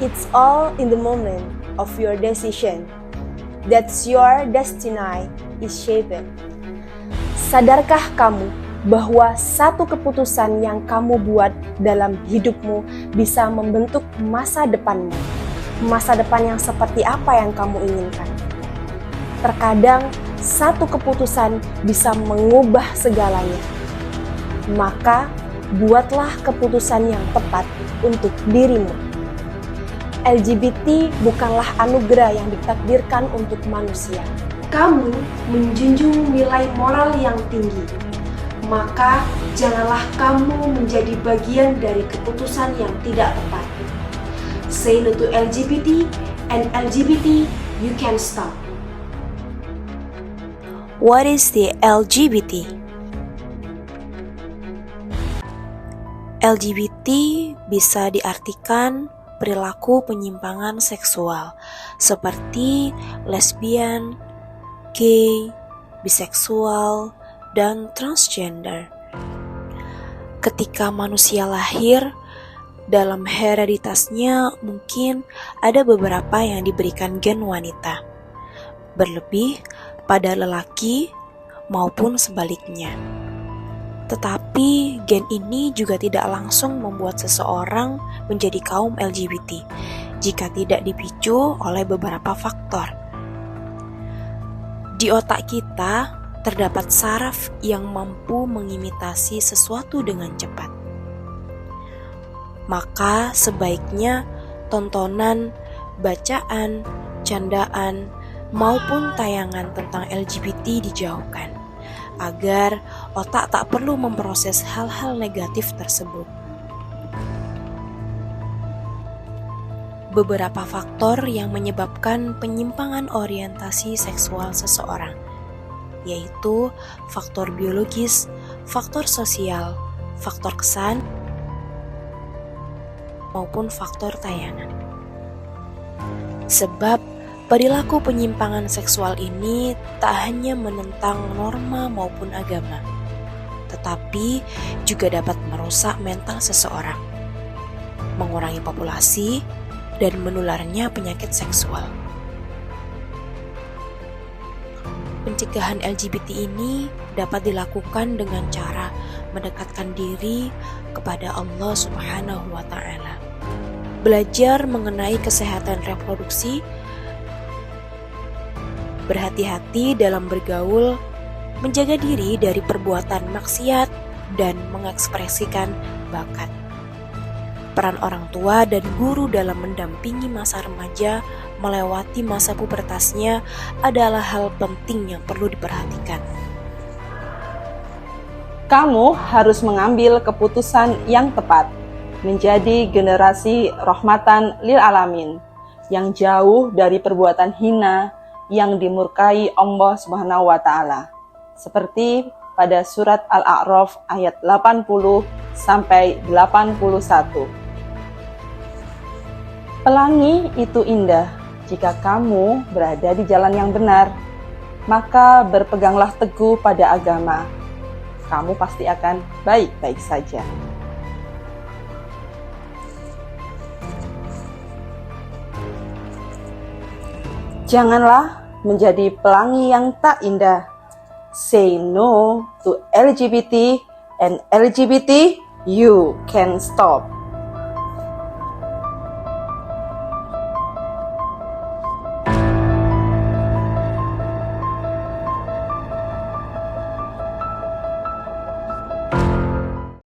It's all in the moment of your decision. That's your destiny is shaped. Sadarkah kamu bahwa satu keputusan yang kamu buat dalam hidupmu bisa membentuk masa depanmu? Masa depan yang seperti apa yang kamu inginkan? Terkadang satu keputusan bisa mengubah segalanya. Maka buatlah keputusan yang tepat untuk dirimu. LGBT bukanlah anugerah yang ditakdirkan untuk manusia. Kamu menjunjung nilai moral yang tinggi. Maka janganlah kamu menjadi bagian dari keputusan yang tidak tepat. Say no to LGBT, and LGBT you can stop. What is the LGBT? LGBT bisa diartikan perilaku penyimpangan seksual seperti lesbian, gay, biseksual, dan transgender. Ketika manusia lahir, dalam hereditasnya mungkin ada beberapa yang diberikan gen wanita, berlebih pada lelaki maupun sebaliknya. Tetapi gen ini juga tidak langsung membuat seseorang menjadi kaum LGBT jika tidak dipicu oleh beberapa faktor. Di otak kita terdapat saraf yang mampu mengimitasi sesuatu dengan cepat. Maka sebaiknya tontonan, bacaan, candaan, maupun tayangan tentang LGBT dijauhkan, agar otak tak perlu memproses hal-hal negatif tersebut. Beberapa faktor yang menyebabkan penyimpangan orientasi seksual seseorang, yaitu faktor biologis, faktor sosial, faktor kesan, maupun faktor tayangan. Sebab perilaku penyimpangan seksual ini tak hanya menentang norma maupun agama, tetapi juga dapat merusak mental seseorang, mengurangi populasi, dan menularnya penyakit seksual. Pencegahan LGBT ini dapat dilakukan dengan cara mendekatkan diri kepada Allah Subhanahu wa Ta'ala, belajar mengenai kesehatan reproduksi, berhati-hati dalam bergaul, menjaga diri dari perbuatan maksiat, dan mengekspresikan bakat. Peran orang tua dan guru dalam mendampingi masa remaja melewati masa pubertasnya adalah hal penting yang perlu diperhatikan. Kamu harus mengambil keputusan yang tepat, menjadi generasi rahmatan lil alamin, yang jauh dari perbuatan hina yang dimurkai Allah Subhanahu wa Ta'ala, seperti pada surat Al-A'raf ayat 80 sampai 81. Pelangi itu indah jika kamu berada di jalan yang benar, maka berpeganglah teguh pada agama. Kamu pasti akan baik-baik saja. Janganlah menjadi pelangi yang tak indah. Say no to LGBT, and LGBT you can stop.